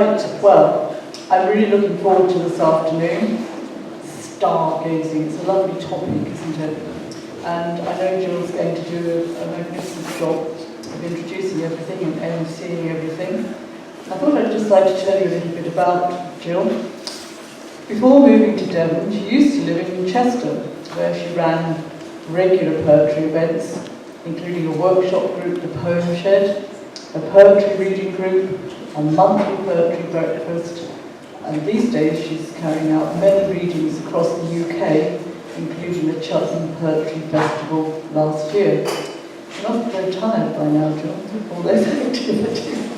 Right, well, I'm really looking forward to this afternoon. Stargazing, it's a lovely topic, isn't it? And I know Jill's going to do a magnificent job of introducing everything and emceeing everything. I thought I'd just like to tell you a little bit about Jill. Before moving to Devon, she used to live in Chester, where she ran regular poetry events, including a workshop group, the Poem Shed, a poetry reading group, a monthly poetry breakfast, and these days she's carrying out many readings across the UK, including the Cheltenham Poetry Festival last year. She must be very tired by now, Jill, with all those activities.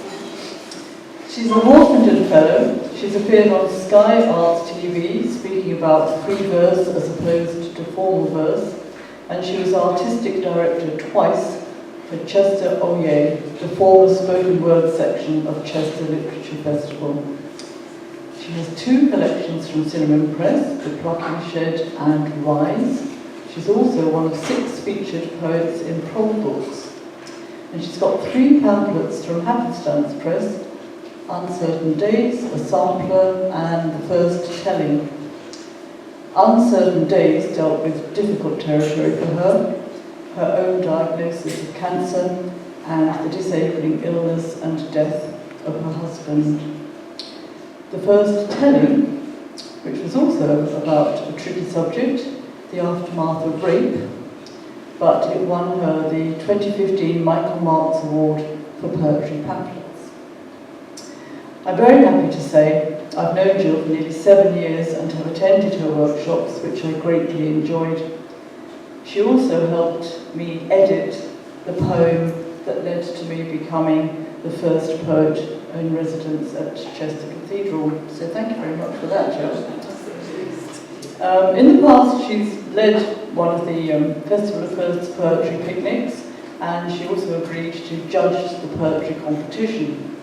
She's a Wharfington Fellow. She's appeared on Sky Arts TV, speaking about free verse as opposed to formal verse, and she was artistic director twice for Chester Oye, the former spoken word section of Chester Literature Festival. She has 2 collections from Cinnamon Press, The Plucking Shed and Rise. She's also one of 6 featured poets in Prog Books. And she's got 3 pamphlets from Happenstance Press, Uncertain Days, a sampler, and The First Telling. Uncertain Days dealt with difficult territory for her own diagnosis of cancer and the disabling illness and death of her husband. The First Telling, which was also about a tricky subject, the aftermath of rape, but it won her the 2015 Michael Marks Award for Poetry Pamphlets. I'm very happy to say I've known Jill for nearly 7 years and have attended her workshops, which I greatly enjoyed. She also helped me edit the poem that led to me becoming the first poet in residence at Chester Cathedral. So thank you very much for that, Jill. In the past, she's led one of the Festival of Firsts poetry picnics, and she also agreed to judge the poetry competition.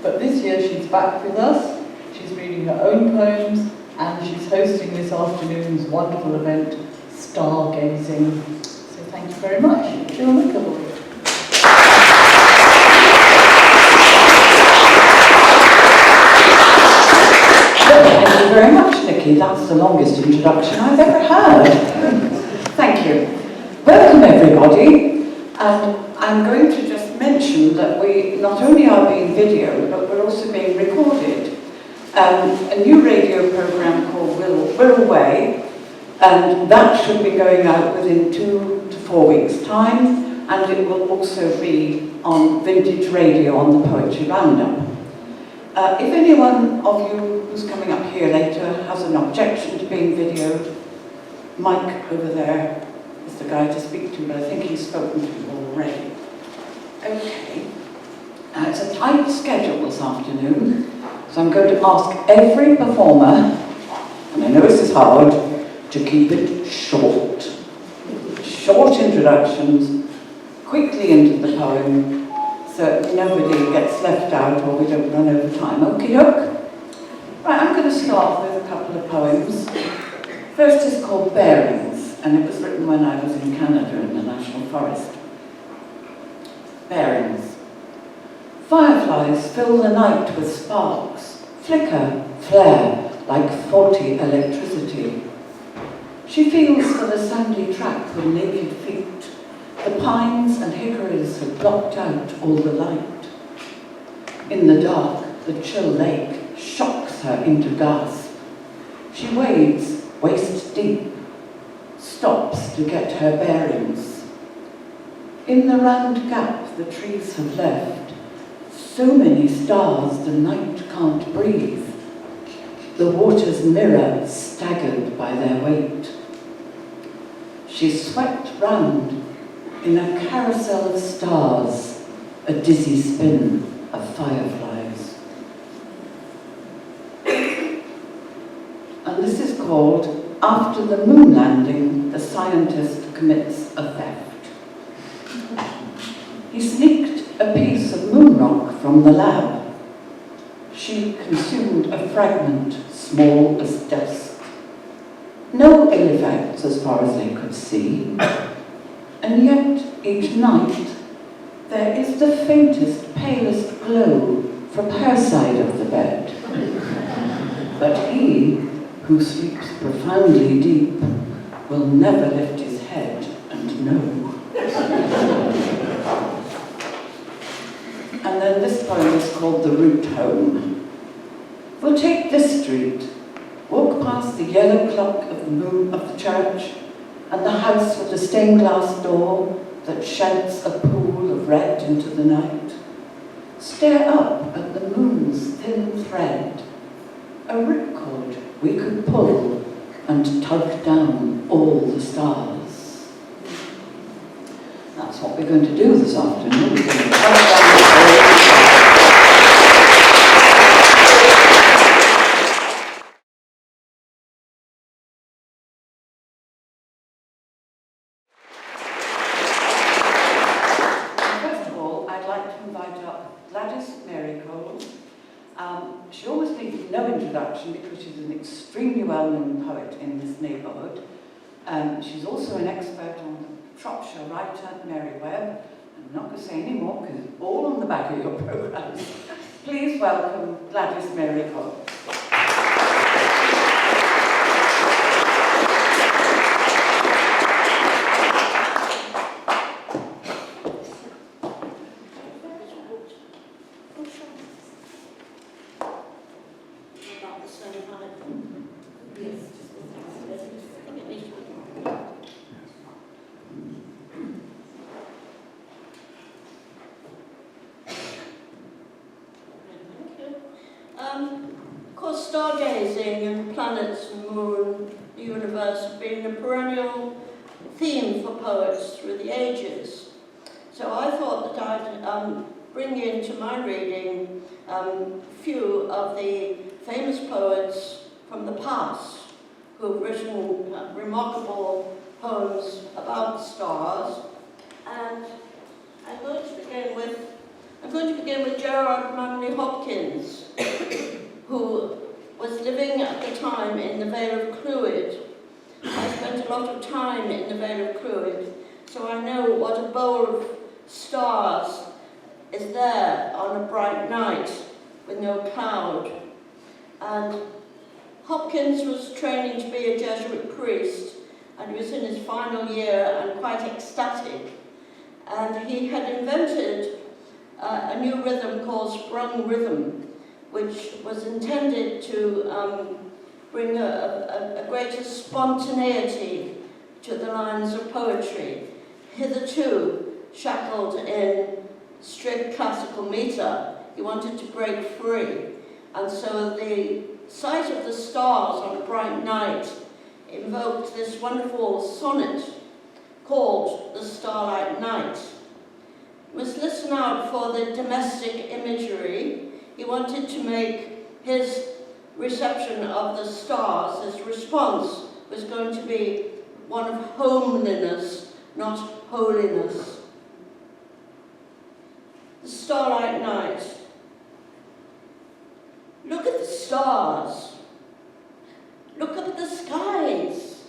But this year she's back with us. She's reading her own poems, and she's hosting this afternoon's wonderful event, Stargazing. So thank you very much. Jill McAvoy. Thank you very much, Nikki. That's the longest introduction I've ever heard. Thank you. Welcome, everybody. And I'm going to just mention that we not only are being videoed, but we're also being recorded. A new radio programme called Wirral, and that should be going out within 2 to 4 weeks' time, and it will also be on Vintage Radio on the Poetry Roundup. If anyone of you who's coming up here later has an objection to being videoed, Mike over there is the guy to speak to, but I think he's spoken to you already. Okay. It's a tight schedule this afternoon, so I'm going to ask every performer, and I know this is hard, to keep it short. Short introductions, quickly into the poem, so nobody gets left out or we don't run over time. Okie doke? Right, I'm going to start with a couple of poems. First is called Bearings, and it was written when I was in Canada in the National Forest. Bearings. Fireflies fill the night with sparks, flicker, flare, like faulty electricity. She feels for the sandy track with naked feet. The pines and hickories have blocked out all the light. In the dark, the chill lake shocks her into gasp. She wades waist deep, stops to get her bearings. In the round gap the trees have left, so many stars the night can't breathe. The waters mirror, staggered by their weight. She's swept round in a carousel of stars, a dizzy spin of fireflies. And this is called After the Moon Landing, the Scientist Commits a Theft. He sneaked a piece of moon rock from the lab. She consumed a fragment small as dust. No ill effects as far as they could see. And yet, each night, there is the faintest, palest glow from her side of the bed. but he who sleeps profoundly deep will never lift his head and know. And then this poem is called The Route Home. We'll take this street, walk past the yellow clock of the moon of the church, and the house with the stained glass door that sheds a pool of red into the night. Stare up at the moon's thin thread, a ripcord we could pull and tug down all the stars. That's what we're going to do this afternoon. We're going to tug down all the stars. First of all, I'd like to invite up Gladys Mary Cole. She almost needs no introduction because she's an extremely well-known poet in this neighbourhood. She's also an expert on Shropshire writer Mary Webb. I'm not going to say any more because it's all on the back of your programmes. Please welcome Gladys Mary Cole. Of course, stargazing and planets and moon, the universe have been a perennial theme for poets through the ages. So I thought that I'd bring into my reading a few of the famous poets from the past who have written remarkable poems about the stars. And I'm going to begin with Gerard Manley Hopkins, who was living at the time in the Vale of Clwyd. I spent a lot of time in the Vale of Clwyd, so I know what a bowl of stars is there on a bright night with no cloud. And Hopkins was training to be a Jesuit priest, and he was in his final year and quite ecstatic. And he had invented a new rhythm called sprung rhythm, which was intended to bring a greater spontaneity to the lines of poetry, hitherto shackled in strict classical metre. He wanted to break free, and so the sight of the stars on a bright night invoked this wonderful sonnet called The Starlight Night. You must listen out for the domestic imagery. He wanted to make his reception of the stars, his response was going to be one of homeliness, not holiness. The Starlight Night. Look at the stars. Look up at the skies.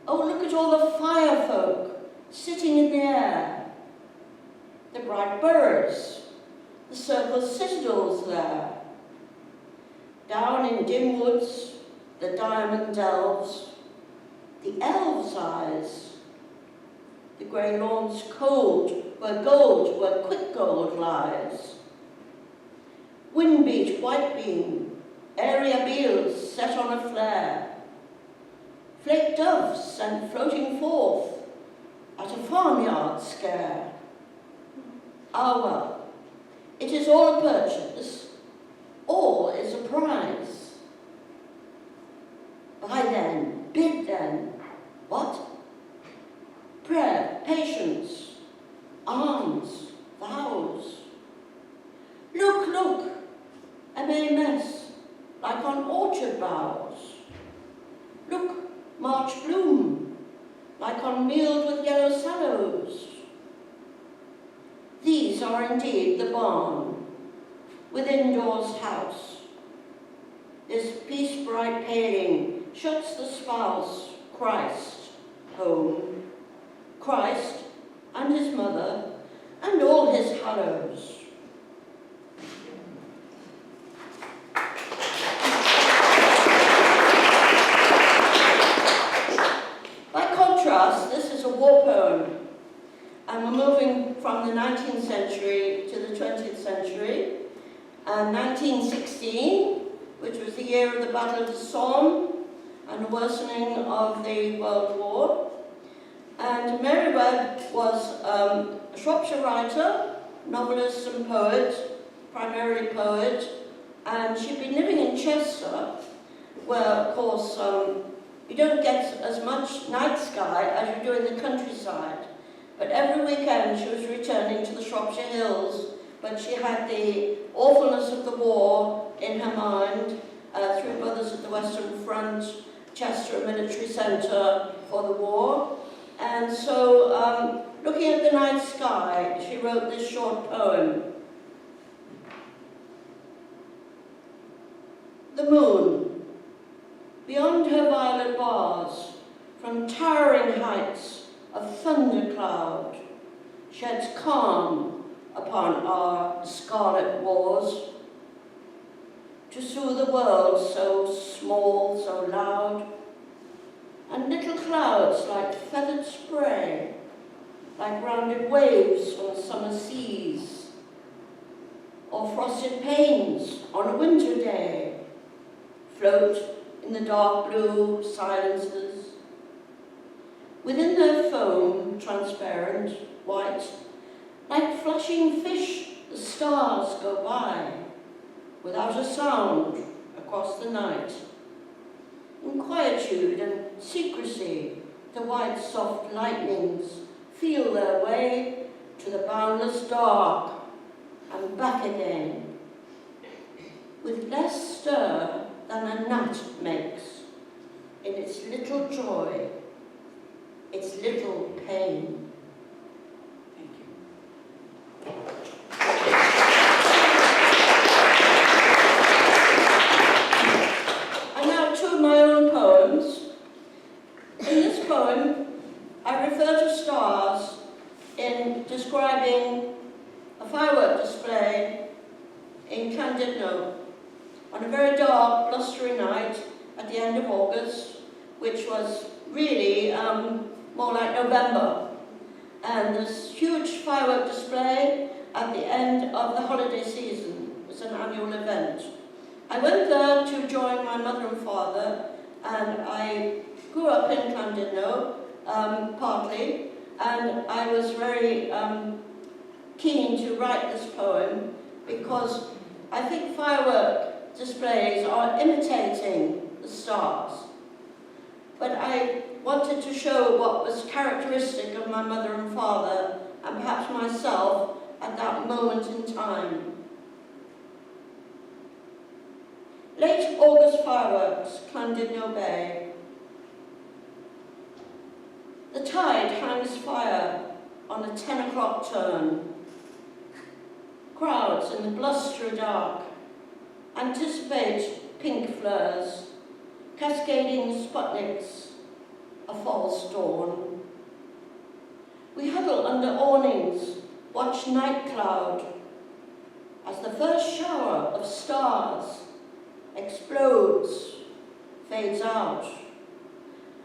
Oh, look at all the fire folk sitting in the air. The bright birds, the circle citadels there. Down in dim woods, the diamond delves, the elves' eyes. The grey lawns cold, where quick gold lies. Wind-beat white beam, airy abeles set on a flare. Flake doves sent floating forth at a farmyard scare. Ah well, it is all a purchase, all is a prize. Buy then, bid then, what? Prayer, patience, alms, vows. Look, look, a May mess, like on orchard boughs. Look, March bloom, like on mealed with yellow sallows. These are indeed the barn, within doors house. This peace bright paling shuts the spouse, Christ, home. Christ and his mother and all his hallows. which was the year of the Battle of the Somme and the worsening of the World War. And Mary Webb was a Shropshire writer, novelist and poet, primarily poet, and she'd been living in Chester, where, of course, you don't get as much night sky as you do in the countryside. But every weekend she was returning to the Shropshire Hills, but she had the awfulness of the war in her mind, Three Brothers at the Western Front, Chester Military Centre for the war. And so, looking at the night sky, she wrote this short poem. The moon, beyond her violet bars, from towering heights of thundercloud, sheds calm upon our scarlet wars. To soothe a world so small, so loud, and little clouds like feathered spray, like rounded waves on summer seas, or frosted panes on a winter day, float in the dark blue silences. Within their foam, transparent, white, like flashing fish, the stars go by, without a sound across the night. In quietude and secrecy, the white soft lightnings feel their way to the boundless dark and back again, with less stir than a gnat makes in its little joy, its little pain. Thank you. And now two of my own poems. In this poem, I refer to stars in describing a firework display in Llandudno on a very dark, blustery night at the end of August, which was really more like November. And this huge firework display at the end of the holiday season was an annual event. I went there to join my mother and father, and I grew up in Llandudno, partly, and I was very keen to write this poem because I think firework displays are imitating the stars. But I wanted to show what was characteristic of my mother and father, and perhaps myself, at that moment in time. Late August fireworks, Llandudno Bay. The tide hangs fire on a 10 o'clock turn. Crowds in the blustery dark anticipate pink flares, cascading Sputniks, a false dawn. We huddle under awnings, watch night cloud, as the first shower of stars explodes, fades out.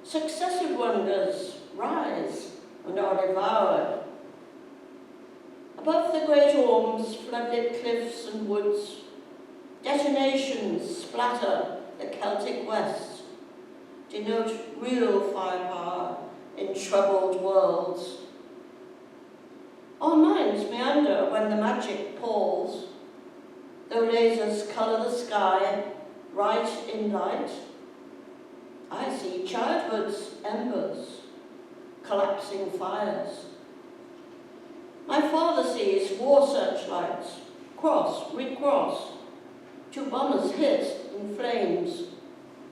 Successive wonders rise and are devoured. Above the great orms, floodlit cliffs and woods, detonations splatter the Celtic West, denote real firepower in troubled worlds. Our minds meander when the magic palls, though lasers colour the sky right in light. I see childhood's embers, collapsing fires. My father sees war searchlights, cross, recross, two bombers hit in flames,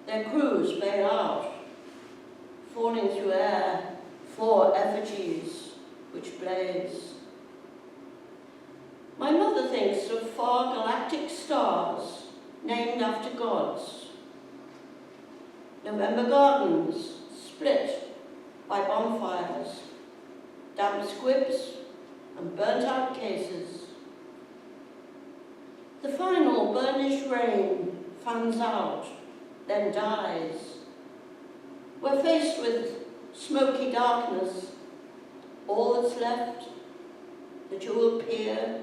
their crews bail out, falling through air, 4 effigies which blaze. My mother thinks of far galactic stars named after gods. November gardens split by bonfires, damp squibs and burnt-out cases. The final burnished rain fans out, then dies. We're faced with smoky darkness. All that's left, the jewel pier,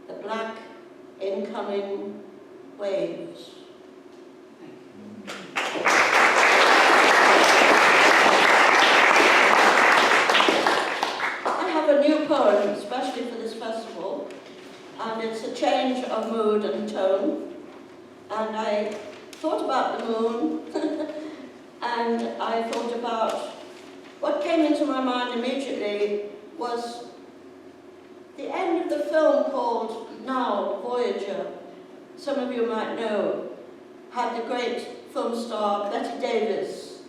the black incoming waves. and I thought about the moon, and I thought about what came into my mind immediately was the end of the film called Now, Voyager. Some of you might know, had the great film star Betty Davis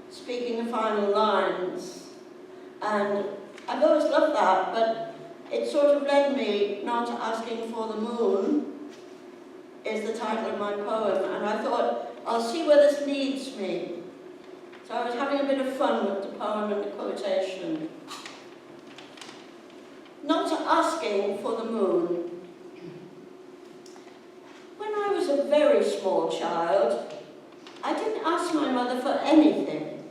speaking the final lines. And I've always loved that, but it sort of led me not asking for the moon is the title of my poem, and I thought, I'll see where this leads me. So I was having a bit of fun with the poem and the quotation. Not asking for the moon. When I was a very small child, I didn't ask my mother for anything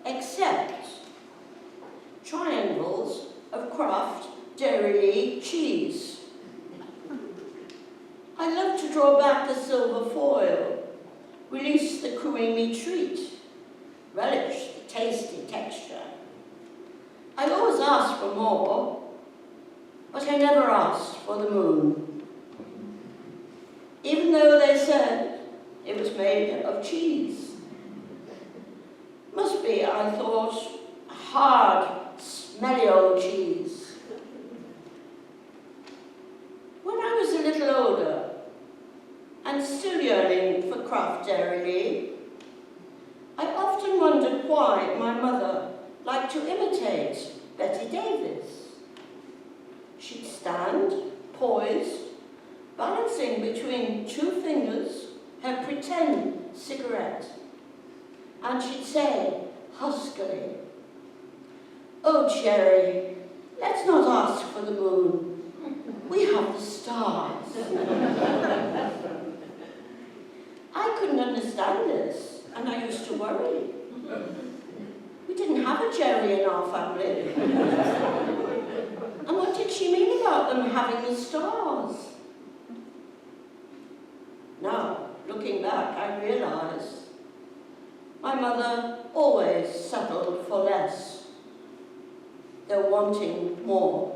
except triangles of Kraft Dairy cheese. I loved to draw back the silver foil, release the creamy treat, relish the tasty texture. I always asked for more, but I never asked for the moon. Even though they said it was made of cheese. Must be, I thought, hard, smelly old cheese. When I was a little older, and still yearning for Kraft Dairy, I often wondered why my mother liked to imitate Betty Davis. She'd stand, poised, balancing between two fingers her pretend cigarette, and she'd say, huskily, "Oh, Jerry, let's not ask for the moon. We have the stars." I couldn't understand this, and I used to worry. We didn't have a Jerry in our family. And what did she mean about them having the stars? Now, looking back, I realise my mother always settled for less, though wanting more.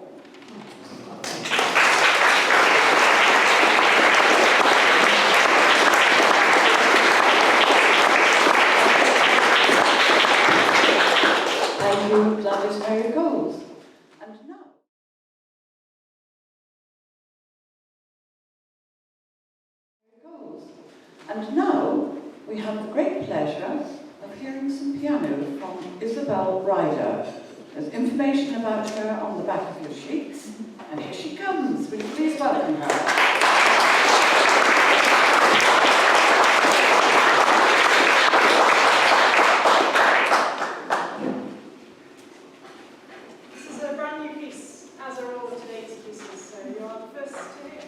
And you, that is how it goes. And now. And now we have the great pleasure of hearing some piano from Isabel Ryder. There's information about her on the back of your sheets, and here she comes. Will you please welcome her? This is a brand new piece, as are all of today's pieces, so you're the first to hear.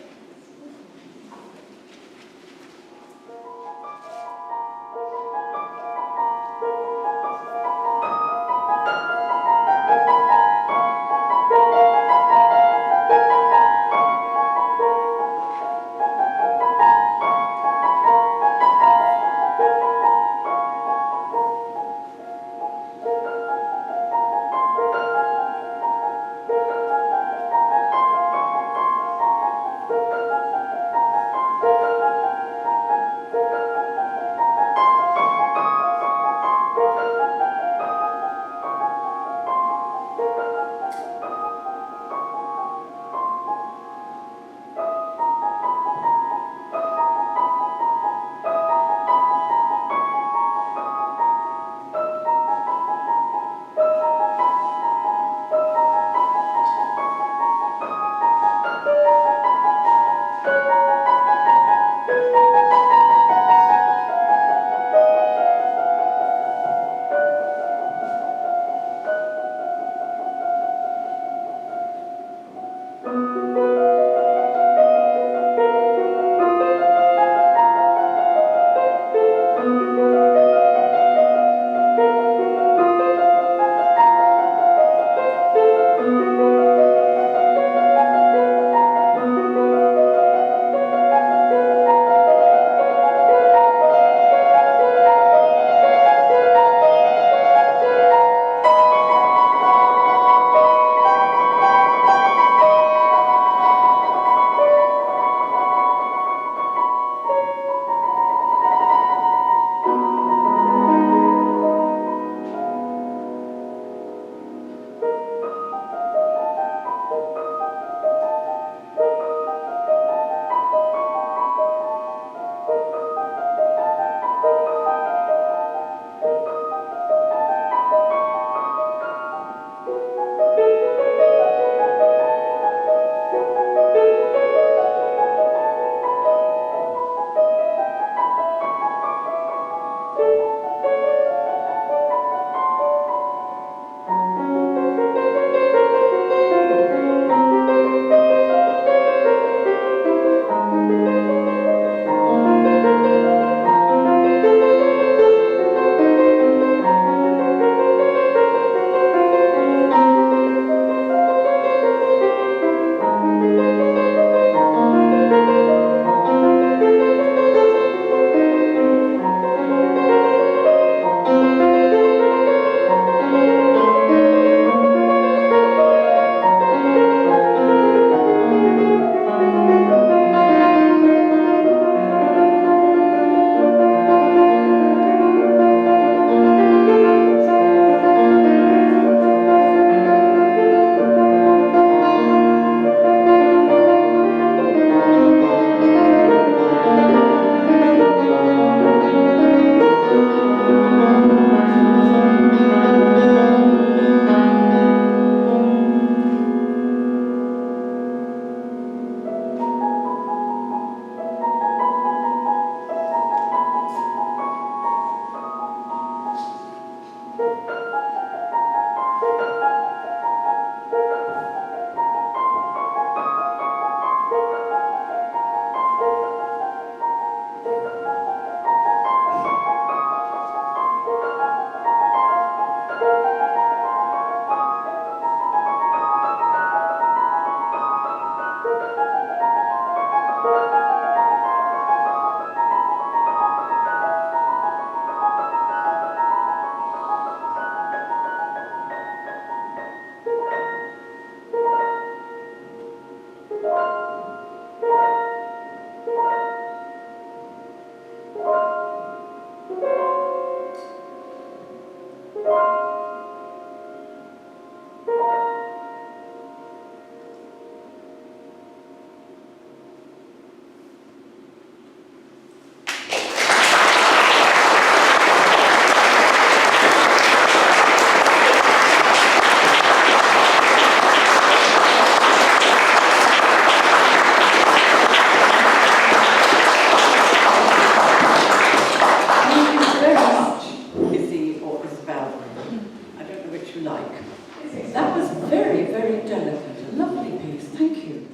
That was very, very delicate. A lovely piece. Thank you.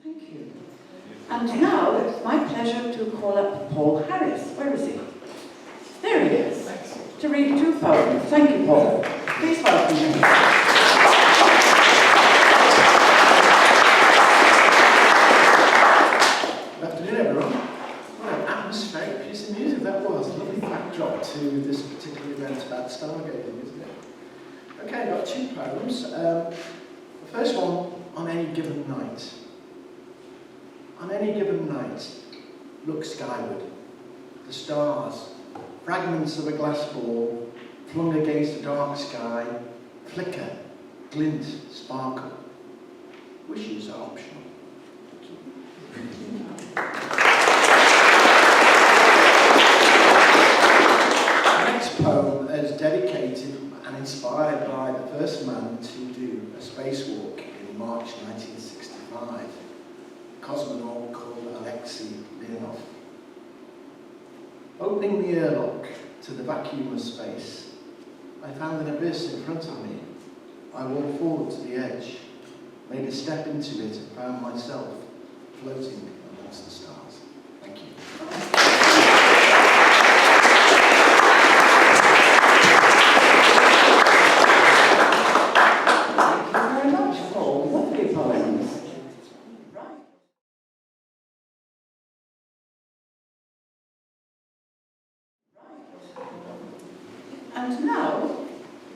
Thank you. And now it's my pleasure to call up Paul Harris. Where is he? There he is. To read 2 poems. Thank you, Paul. Please welcome him. Good afternoon, everyone. What an atmospheric piece of music that was. A lovely backdrop to this particular event about stargazing, isn't it? Okay, I've got 2 poems. The first one, On Any Given Night. On any given night, look skyward. The stars, fragments of a glass ball, flung against a dark sky, flicker, glint, sparkle. Wishes are optional. The next poem is dedicated and inspired by the first man to do a spacewalk in March 1965, a cosmonaut called Alexei Leonov. Opening the airlock to the vacuum of space, I found an abyss in front of me. I walked forward to the edge, made a step into it, and found myself floating amongst the stars. Thank you. Thank you very much, Paul. Lovely poems. Right. And now,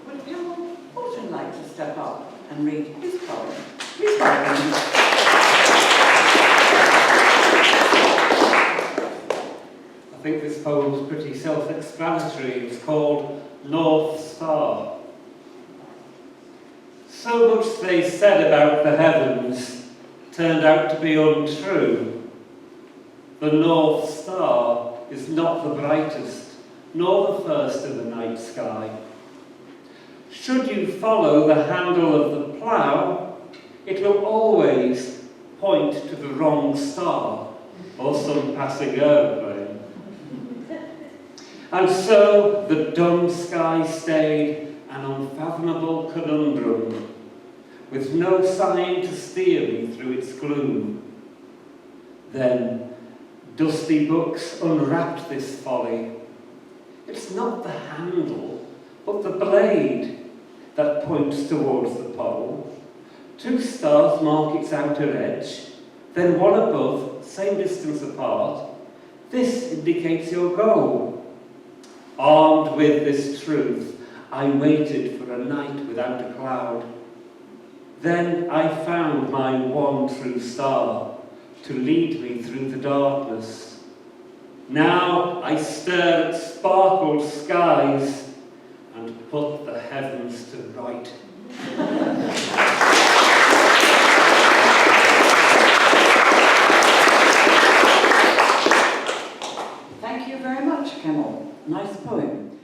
would Campbell Horton like to step up and read his poem? Please welcome him. I think this poem's pretty self-explanatory. It's called North Star. So much they said about the heavens turned out to be untrue. The North Star is not the brightest, nor the first in the night sky. Should you follow the handle of the plough, it will always point to the wrong star or some passing aeroplane. And so the dumb sky stayed an unfathomable conundrum, with no sign to steer me through its gloom. Then dusty books unwrapped this folly. It's not the handle, but the blade that points towards the pole. 2 stars mark its outer edge, then one above, same distance apart. This indicates your goal. Armed with this truth, I waited for a night without a cloud. Then I found my one true star to lead me through the darkness. Now I stare at sparkled skies and put the heavens to right. Thank you very much, Camel. Nice poem.